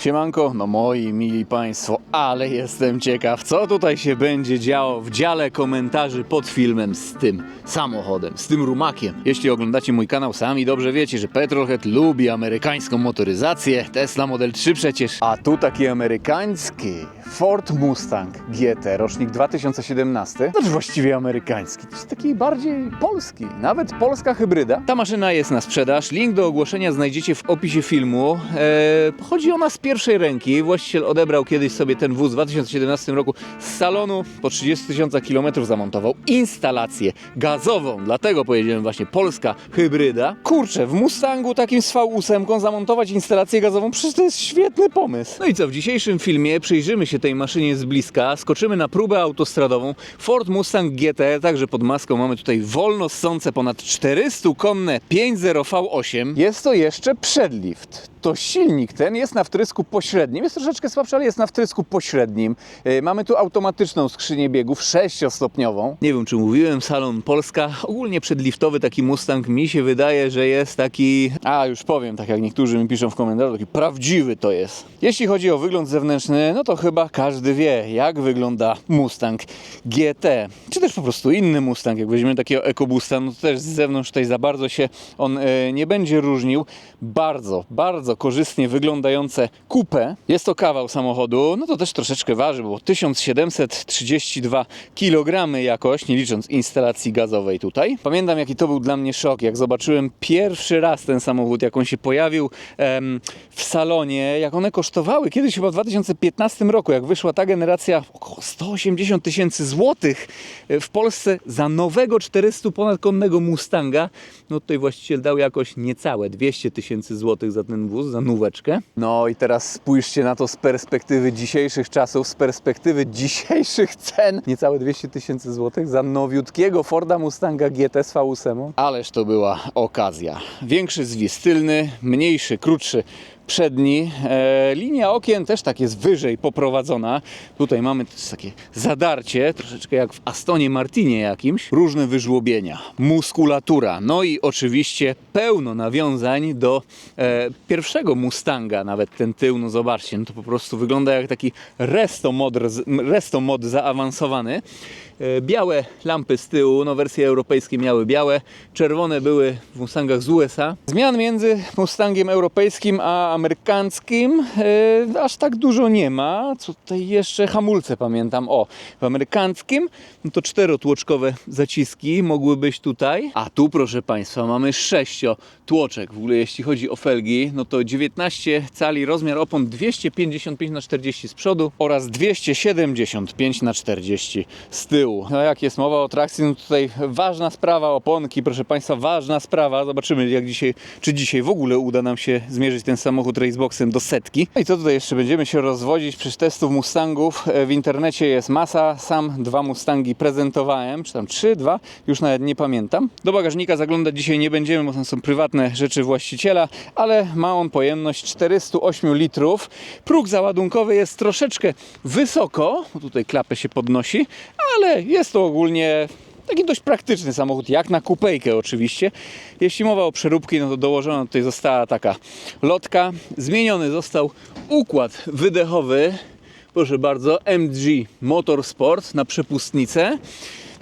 Siemanko, no moi mili państwo, ale jestem ciekaw, co tutaj się będzie działo w dziale komentarzy pod filmem z tym samochodem, z tym rumakiem. Jeśli oglądacie mój kanał, sami dobrze wiecie, że Petrolhead lubi amerykańską motoryzację, Tesla Model 3 przecież. A tu taki amerykański Ford Mustang GT, rocznik 2017, znaczy właściwie amerykański, to jest taki bardziej polski, nawet polska hybryda. Ta maszyna jest na sprzedaż, link do ogłoszenia znajdziecie w opisie filmu. Pochodzi ona z pierwszej ręki, właściciel odebrał kiedyś sobie ten wóz w 2017 roku z salonu, po 30 000 km zamontował instalację gazową, dlatego powiedziałem właśnie polska hybryda. Kurczę, w Mustangu takim z V8 zamontować instalację gazową, przecież to jest świetny pomysł. No i co, w dzisiejszym filmie przyjrzymy się tej maszynie z bliska, skoczymy na próbę autostradową. Ford Mustang GT, także pod maską mamy tutaj wolno ssące ponad 400-konne 5.0 V8. Jest to jeszcze przedlift. To silnik ten jest na wtrysku pośrednim, jest troszeczkę słabszy, ale jest na wtrysku pośrednim. Mamy tu automatyczną skrzynię biegów 6-stopniową. Nie wiem, czy mówiłem, salon Polska. Ogólnie przedliftowy taki Mustang mi się wydaje, że jest taki... już powiem, tak jak niektórzy mi piszą w komentarzu, taki prawdziwy to jest. Jeśli chodzi o wygląd zewnętrzny, no to chyba każdy wie, jak wygląda Mustang GT. Czy też po prostu inny Mustang, jak weźmiemy takiego EcoBoosta, no to też z zewnątrz tutaj za bardzo się on nie będzie różnił. Bardzo korzystnie wyglądające coupé. Jest to kawał samochodu, no to też troszeczkę waży, bo 1732 kg jakoś, nie licząc instalacji gazowej tutaj. Pamiętam, jaki to był dla mnie szok, jak zobaczyłem pierwszy raz ten samochód, jak on się pojawił w salonie, jak one kosztowały kiedyś chyba w 2015 roku, jak wyszła ta generacja, około 180 000 złotych w Polsce za nowego 400 ponadkonnego Mustanga. No tutaj właściciel dał jakoś niecałe 200 000 złotych za ten wóz, za nóweczkę. No i teraz spójrzcie na to z perspektywy dzisiejszych czasów, z perspektywy dzisiejszych cen. Niecałe 200 000 złotych za nowiutkiego Forda Mustanga GT z V8. Ależ to była okazja. Większy zwis tylny, mniejszy, krótszy przedni. Linia okien też tak jest wyżej poprowadzona. Tutaj mamy takie zadarcie, troszeczkę jak w Astonie Martinie jakimś. Różne wyżłobienia, muskulatura. No i oczywiście pełno nawiązań do pierwszego Mustanga. Nawet ten tył, no zobaczcie, no to po prostu wygląda jak taki resto mod zaawansowany. Białe lampy z tyłu, no wersje europejskie miały białe, czerwone były w Mustangach z USA. Zmian między Mustangiem europejskim a amerykańskim aż tak dużo nie ma. Co tutaj jeszcze? Hamulce pamiętam. W amerykańskim no to 4-tłoczkowe zaciski mogły być tutaj, a tu proszę Państwa mamy 6-tłoczek. W ogóle jeśli chodzi o felgi, no to 19 cali rozmiar opon 255×40 z przodu oraz 275×40 z tyłu. No jak jest mowa o trakcji, no tutaj ważna sprawa, oponki, proszę Państwa, ważna sprawa. Zobaczymy, jak czy dzisiaj w ogóle uda nam się zmierzyć ten samochód raceboxem do setki. No i co tutaj jeszcze będziemy się rozwodzić? Przecież testów Mustangów w internecie jest masa. Sam 2 Mustangi prezentowałem, czy tam 3, 2, już nawet nie pamiętam. Do bagażnika zaglądać dzisiaj nie będziemy, bo to są prywatne rzeczy właściciela, ale ma on pojemność 408 litrów. Próg załadunkowy jest troszeczkę wysoko, bo tutaj klapę się podnosi, ale jest to ogólnie taki dość praktyczny samochód, jak na kupejkę oczywiście. Jeśli mowa o przeróbki, no to dołożona tutaj została taka lotka. Zmieniony został układ wydechowy, proszę bardzo, MG Motorsport na przepustnicę.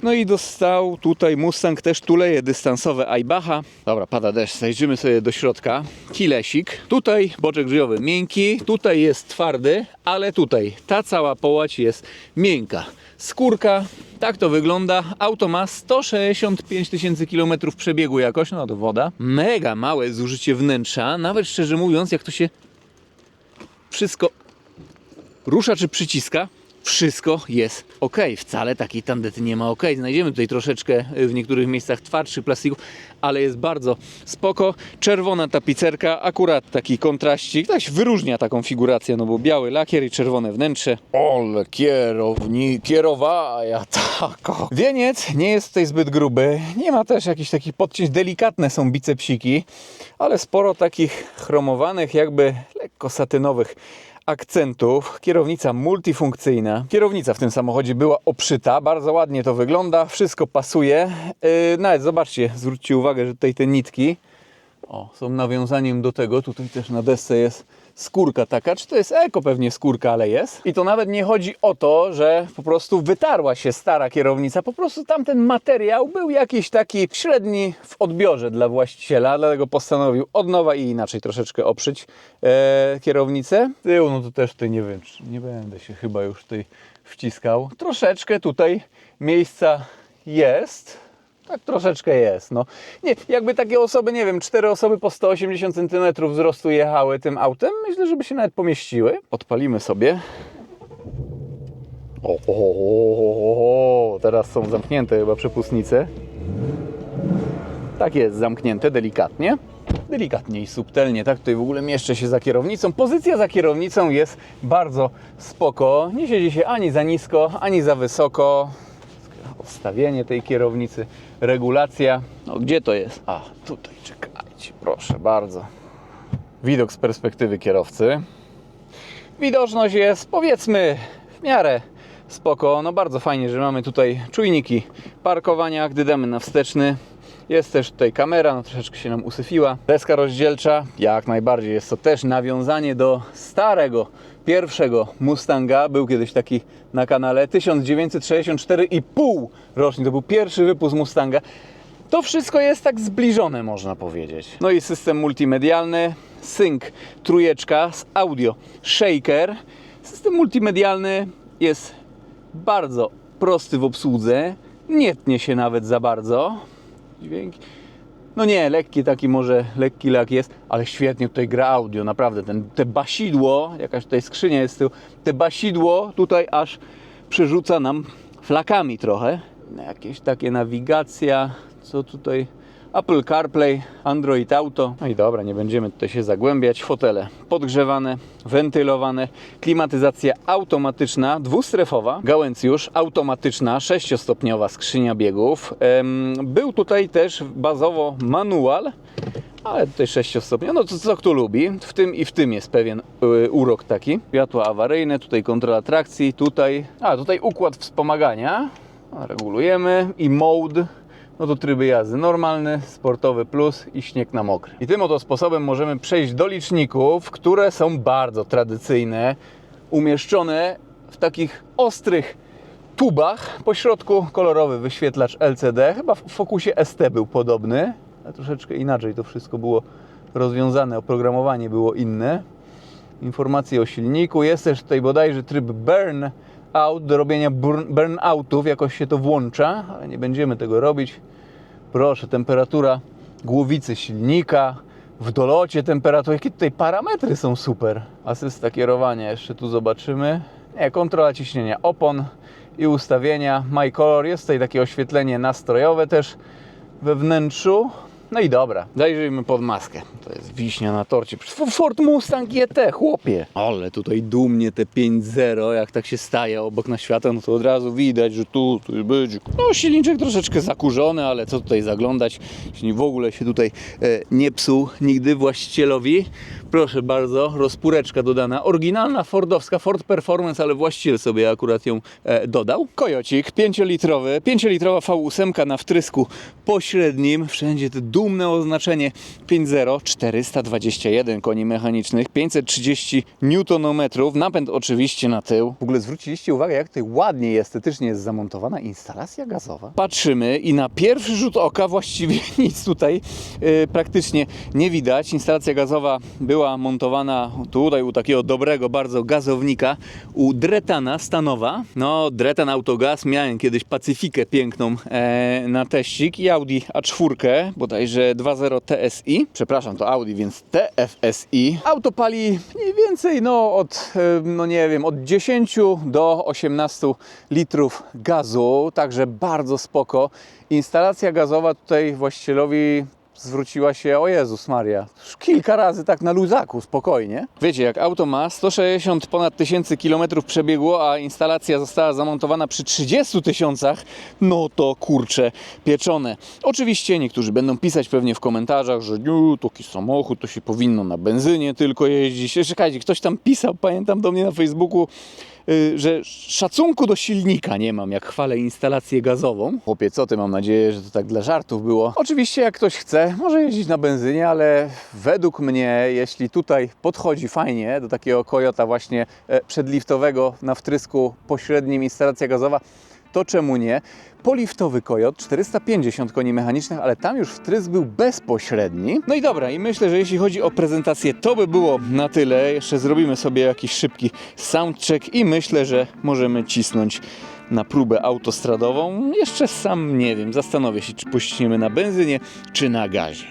No i dostał tutaj Mustang też tuleje dystansowe Aybacha. Dobra, pada deszcz, zajrzymy sobie do środka. Kilesik. Tutaj boczek drzwiowy miękki, tutaj jest twardy, ale tutaj ta cała połać jest miękka. Skórka, tak to wygląda. Auto ma 165 000 km przebiegu jakoś, no to woda. Mega małe zużycie wnętrza, nawet szczerze mówiąc, jak to się wszystko rusza czy przyciska, wszystko jest ok. Wcale takiej tandety nie ma ok. Znajdziemy tutaj troszeczkę w niektórych miejscach twardszych plastików, ale jest bardzo spoko. Czerwona tapicerka, akurat taki kontraścik. Tak się wyróżnia ta konfiguracja, no bo biały lakier i czerwone wnętrze. Ole, kierowaja tako. Wieniec nie jest tutaj zbyt gruby. Nie ma też jakichś takich podcięć. Delikatne są bicepsiki, ale sporo takich chromowanych, jakby lekko satynowych akcentów. Kierownica multifunkcyjna. Kierownica w tym samochodzie była obszyta. Bardzo ładnie to wygląda. Wszystko pasuje. Nawet zobaczcie, zwróćcie uwagę, że tutaj te nitki O, są nawiązaniem do tego, tutaj też na desce jest skórka taka, czy to jest eko pewnie skórka, ale jest. I to nawet nie chodzi o to, że po prostu wytarła się stara kierownica, po prostu tamten materiał był jakiś taki średni w odbiorze dla właściciela, dlatego postanowił od nowa i inaczej troszeczkę oprzeć kierownicę. Tył, no to też tutaj nie wiem, nie będę się chyba już tutaj wciskał. Troszeczkę tutaj miejsca jest. Tak troszeczkę jest, no. Nie, jakby takie osoby, nie wiem, 4 osoby po 180 cm wzrostu jechały tym autem, myślę, żeby się nawet pomieściły. Odpalimy sobie. Teraz są zamknięte chyba przepustnice. Tak jest, zamknięte delikatnie. Delikatnie i subtelnie, tak? Tutaj w ogóle mieszczę się za kierownicą. Pozycja za kierownicą jest bardzo spoko. Nie siedzi się ani za nisko, ani za wysoko. Odstawienie tej kierownicy, regulacja. No gdzie to jest? A, tutaj, czekajcie, proszę bardzo. Widok z perspektywy kierowcy. Widoczność jest, powiedzmy, w miarę spoko. No bardzo fajnie, że mamy tutaj czujniki parkowania, gdy damy na wsteczny. Jest też tutaj kamera, no troszeczkę się nam usyfiła. Deska rozdzielcza, jak najbardziej. Jest to też nawiązanie do starego, pierwszego Mustanga. Był kiedyś taki na kanale, 1964,5 rocznik. To był pierwszy wypust Mustanga. To wszystko jest tak zbliżone, można powiedzieć. No i system multimedialny, sync, trójeczka z audio, shaker. System multimedialny jest bardzo prosty w obsłudze. Nie tnie się nawet za bardzo. Dźwięki. No nie, lekki taki może, lekki lak jest, ale świetnie tutaj gra audio, naprawdę. Te basidło, jakaś tutaj skrzynia jest z tyłu, te basidło tutaj aż przerzuca nam flakami trochę. Jakieś takie nawigacja, co tutaj? Apple CarPlay, Android Auto. No i dobra, nie będziemy tutaj się zagłębiać. Fotele podgrzewane, wentylowane, klimatyzacja automatyczna, dwustrefowa, gałęcjusz, automatyczna, 6-stopniowa skrzynia biegów. Był tutaj też bazowo manual, ale tutaj 6-stopniowy, no to co kto lubi. W tym i w tym jest pewien urok taki. Światła awaryjne, tutaj kontrola trakcji, tutaj układ wspomagania. Regulujemy i mode. No to tryby jazdy normalny, sportowy plus i śnieg na mokry. I tym oto sposobem możemy przejść do liczników, które są bardzo tradycyjne, umieszczone w takich ostrych tubach. Po środku kolorowy wyświetlacz LCD, chyba w Focusie ST był podobny, a troszeczkę inaczej to wszystko było rozwiązane, oprogramowanie było inne. Informacje o silniku, jest też tutaj bodajże tryb burn out, do robienia burnoutów, jakoś się to włącza, ale nie będziemy tego robić. Proszę, temperatura głowicy silnika, w dolocie temperatura, jakie tutaj parametry są super. Asysta kierowania, jeszcze tu zobaczymy. Nie, kontrola ciśnienia opon i ustawienia. My Color, jest tutaj takie oświetlenie nastrojowe też we wnętrzu. No i dobra, zajrzyjmy pod maskę. To jest wiśnia na torcie. Ford Mustang GT, chłopie. Ale tutaj dumnie te 5.0, jak tak się staje obok na światło, no to od razu widać, że tu będzie. No silniczek troszeczkę zakurzony, ale co tutaj zaglądać, jeśli w ogóle się tutaj nie psuł nigdy właścicielowi. Proszę bardzo, rozpóreczka dodana, oryginalna fordowska, Ford Performance, ale właściciel sobie akurat ją dodał. Kojocik 5-litrowa V8 na wtrysku pośrednim, wszędzie te dumne oznaczenie 5.0, 421 koni mechanicznych, 530 Nm, napęd oczywiście na tył. W ogóle zwróciliście uwagę, jak tutaj ładnie i estetycznie jest zamontowana instalacja gazowa. Patrzymy i na pierwszy rzut oka właściwie nic tutaj praktycznie nie widać. Instalacja gazowa była montowana tutaj u takiego dobrego bardzo gazownika, u Dretana Stanowa. No, Dretan Autogaz, miałem kiedyś Pacyfikę piękną na teścik i Audi A4, bodajże 2.0 TSI. Przepraszam, to Audi, więc TFSI. Auto pali mniej więcej no nie wiem, od 10 do 18 litrów gazu, także bardzo spoko. Instalacja gazowa tutaj właścicielowi zwróciła się, o Jezus Maria, kilka razy tak na luzaku, spokojnie. Wiecie, jak auto ma 160 ponad tysięcy kilometrów przebiegło, a instalacja została zamontowana przy 30 tysiącach, no to kurczę pieczone. Oczywiście niektórzy będą pisać pewnie w komentarzach, że taki samochód to się powinno na benzynie tylko jeździć. Czekajcie, ktoś tam pisał, pamiętam do mnie na Facebooku, że szacunku do silnika nie mam, jak chwalę instalację gazową. Chłopie, co ty, mam nadzieję, że to tak dla żartów było. Oczywiście jak ktoś chce, może jeździć na benzynie, ale według mnie, jeśli tutaj podchodzi fajnie do takiego Kojota właśnie przedliftowego na wtrysku pośrednim instalacja gazowa, to czemu nie? Poliftowy Kojot, 450 koni mechanicznych, ale tam już wtrysk był bezpośredni. No i dobra, i myślę, że jeśli chodzi o prezentację, to by było na tyle. Jeszcze zrobimy sobie jakiś szybki soundcheck i myślę, że możemy cisnąć na próbę autostradową. Jeszcze sam nie wiem, zastanowię się, czy puścimy na benzynie, czy na gazie.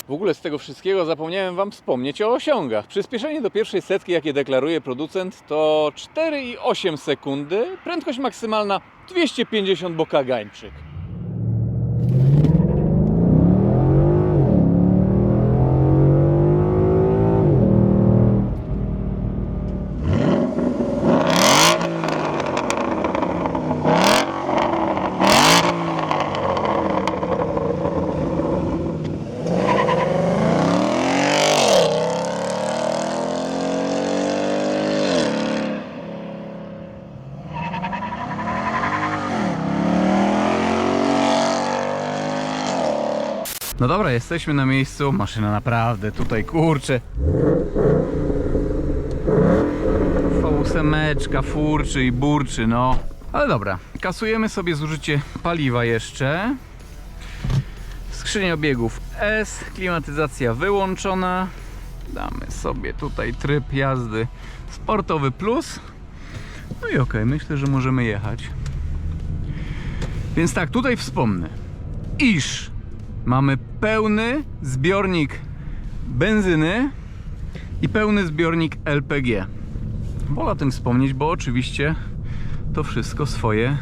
W ogóle z tego wszystkiego zapomniałem Wam wspomnieć o osiągach. Przyspieszenie do pierwszej setki, jakie deklaruje producent, to 4,8 sekundy. Prędkość maksymalna 250 bokagańczyk. No dobra, jesteśmy na miejscu. Maszyna naprawdę tutaj, kurczę. V8, furczy i burczy, no. Ale dobra, kasujemy sobie zużycie paliwa jeszcze. Skrzynia biegów S, klimatyzacja wyłączona. Damy sobie tutaj tryb jazdy sportowy plus. No i okej, myślę, że możemy jechać. Więc tak, tutaj wspomnę, iż mamy pełny zbiornik benzyny i pełny zbiornik LPG. Wolę o tym wspomnieć, bo oczywiście to wszystko swoje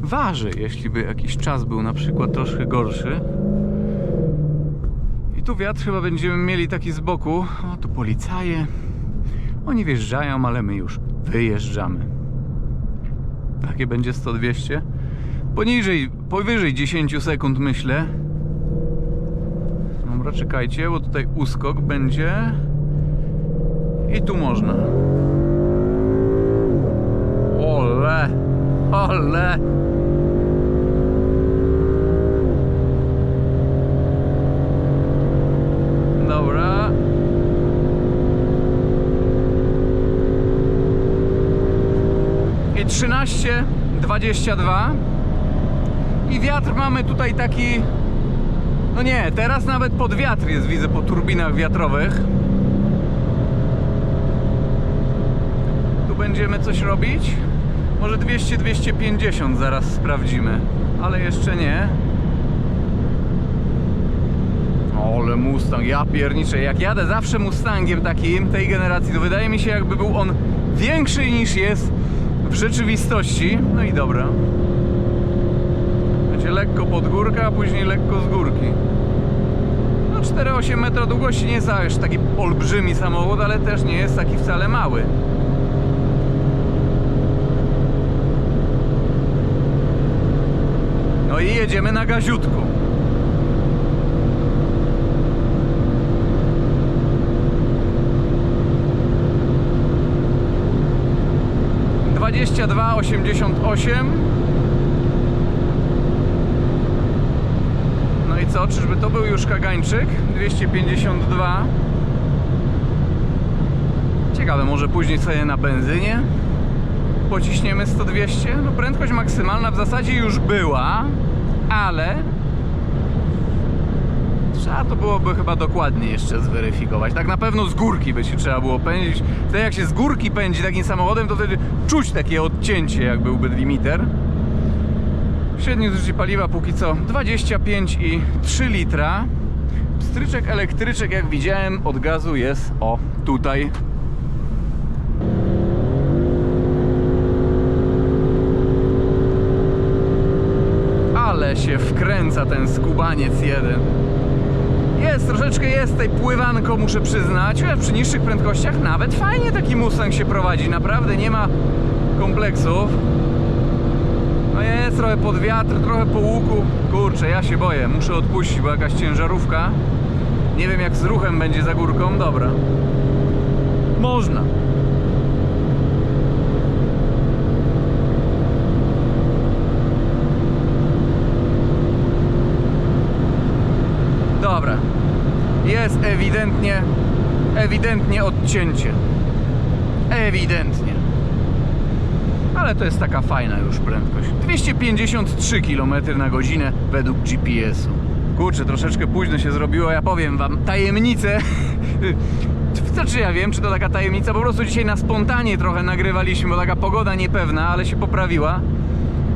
waży. Jeśli by jakiś czas był na przykład troszkę gorszy. I tu wiatr chyba będziemy mieli taki z boku. O, tu policaje. Oni wjeżdżają, ale my już wyjeżdżamy. Takie będzie 100-200. Powyżej 10 sekund myślę. Dobra, czekajcie, bo tutaj uskok będzie. I tu można. Ole! Ole! Dobra. I 13:22. I wiatr mamy tutaj taki... No nie, teraz nawet pod wiatr jest, widzę po turbinach wiatrowych. Tu będziemy coś robić. Może 200-250 zaraz sprawdzimy, ale jeszcze nie. Ole Mustang, ja pierniczę, jak jadę zawsze Mustangiem takim, tej generacji, to wydaje mi się, jakby był on większy niż jest w rzeczywistości. No i dobra. Będzie lekko pod górkę, a później lekko z górki. No 4,8 metra długości nie jest aż taki olbrzymi samochód, ale też nie jest taki wcale mały. No i jedziemy na gaziutku. ,82,88. No i co? Czyżby to był już kagańczyk? 252. Ciekawe, może później sobie na benzynie pociśniemy 100-200. No prędkość maksymalna w zasadzie już była, ale trzeba to byłoby chyba dokładnie jeszcze zweryfikować. Tak na pewno z górki by się trzeba było pędzić. Wtedy jak się z górki pędzi takim samochodem, to wtedy czuć takie odcięcie, jak byłby limiter. Średnie zużycie paliwa póki co 25,3 litra. Pstryczek elektryczek, jak widziałem, od gazu jest o tutaj. Ale się wkręca ten skubaniec jeden. Troszeczkę jest tej pływanko, muszę przyznać. Przy niższych prędkościach nawet fajnie taki Mustang się prowadzi. Naprawdę nie ma kompleksów. No jest trochę pod wiatr, trochę po łuku. Kurczę, ja się boję. Muszę odpuścić, bo jakaś ciężarówka. Nie wiem jak z ruchem będzie za górką. Dobra. Można. Dobra. Jest ewidentnie odcięcie. Ewidentnie. Ale to jest taka fajna już prędkość. 253 km na godzinę według GPS-u. Kurczę, troszeczkę późno się zrobiło, ja powiem wam tajemnicę. Znaczy ja wiem, czy to taka tajemnica, po prostu dzisiaj na spontanie trochę nagrywaliśmy, bo taka pogoda niepewna, ale się poprawiła.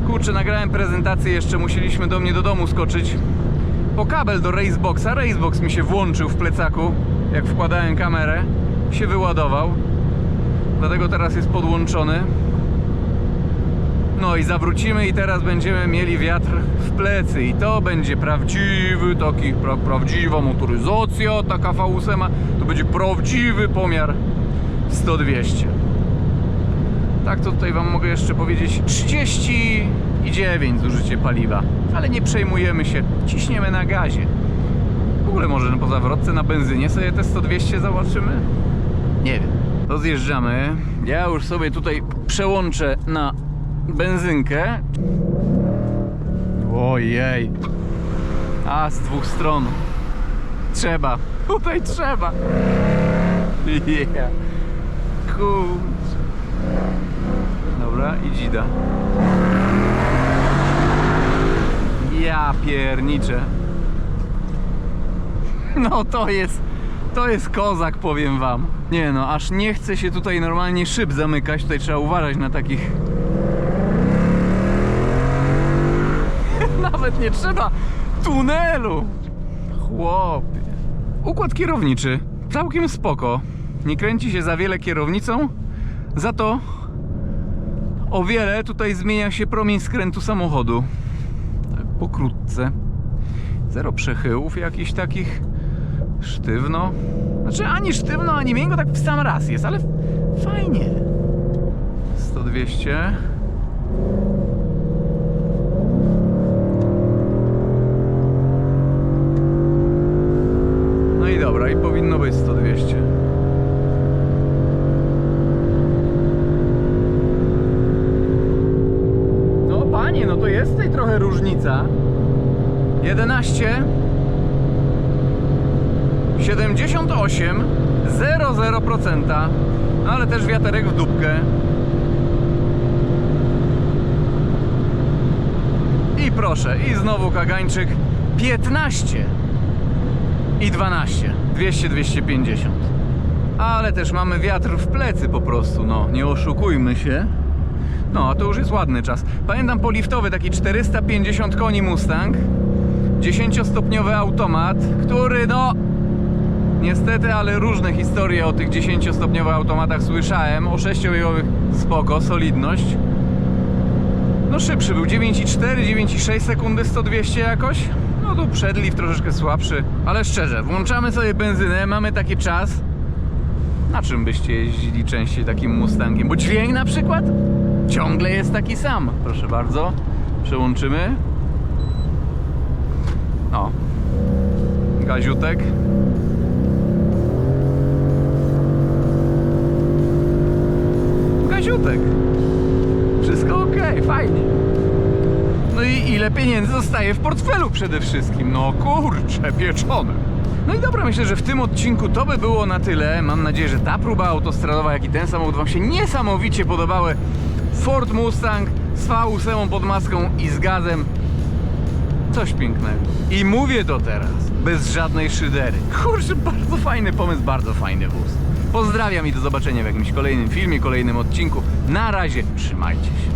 Kurczę, nagrałem prezentację jeszcze, musieliśmy do mnie do domu skoczyć po kabel do Raceboxa. Racebox mi się włączył w plecaku, jak wkładałem kamerę, się wyładował. Dlatego teraz jest podłączony. No i zawrócimy i teraz będziemy mieli wiatr w plecy i to będzie prawdziwy, prawdziwa motoryzacja, taka V8, to będzie prawdziwy pomiar 100-200. Tak to tutaj wam mogę jeszcze powiedzieć, 39 zużycie paliwa, ale nie przejmujemy się, ciśniemy na gazie. W ogóle może po zawrotce na benzynie sobie te 100-200 zobaczymy? Nie wiem. To zjeżdżamy, ja już sobie tutaj przełączę na benzynkę. Ojej. A z dwóch stron. Trzeba. Tutaj trzeba. Yeah. Kurczę. Dobra, i dzida. Ja pierniczę. No to jest kozak, powiem wam. Nie no, aż nie chce się tutaj normalnie szyb zamykać. Tutaj trzeba uważać na takich. Nawet nie trzeba tunelu. Chłopie. Układ kierowniczy całkiem spoko. Nie kręci się za wiele kierownicą. Za to o wiele tutaj zmienia się promień skrętu samochodu. Tak pokrótce. Zero przechyłów jakichś takich. Sztywno. Znaczy ani sztywno, ani miękko, tak w sam raz jest, ale fajnie. 100-200. No i dobra, i powinno być 100-200. No panie, no to jest tutaj trochę różnica. 11 78 0,0%. No ale też wiaterek w dupkę. I proszę, i znowu kagańczyk 15 i 12 200-250. Ale też mamy wiatr w plecy po prostu, no nie oszukujmy się. No, a to już jest ładny czas. Pamiętam poliftowy, taki 450 koni Mustang, 10-stopniowy automat, który no niestety, ale różne historie o tych 10-stopniowych automatach słyszałem. O 6-biegowych spoko, solidność. No szybszy był, 9,4, 9,6 sekundy 100-200 jakoś. No tu przedlift troszeczkę słabszy. Ale szczerze, włączamy sobie benzynę, mamy taki czas. Na czym byście jeździli częściej takim Mustangiem? Bo dźwięk na przykład ciągle jest taki sam. Proszę bardzo, przełączymy. O, gaziutek. Gaziutek. Wszystko ok, fajnie. No i ile pieniędzy zostaje w portfelu przede wszystkim? No kurczę, pieczone. No i dobra, myślę, że w tym odcinku to by było na tyle. Mam nadzieję, że ta próba autostradowa, jak i ten samochód wam się niesamowicie podobały. Ford Mustang z V8 pod maską i z gazem. Coś pięknego. I mówię to teraz, bez żadnej szydery. Kurczę, bardzo fajny pomysł, bardzo fajny wóz. Pozdrawiam i do zobaczenia w jakimś kolejnym filmie, kolejnym odcinku. Na razie, trzymajcie się.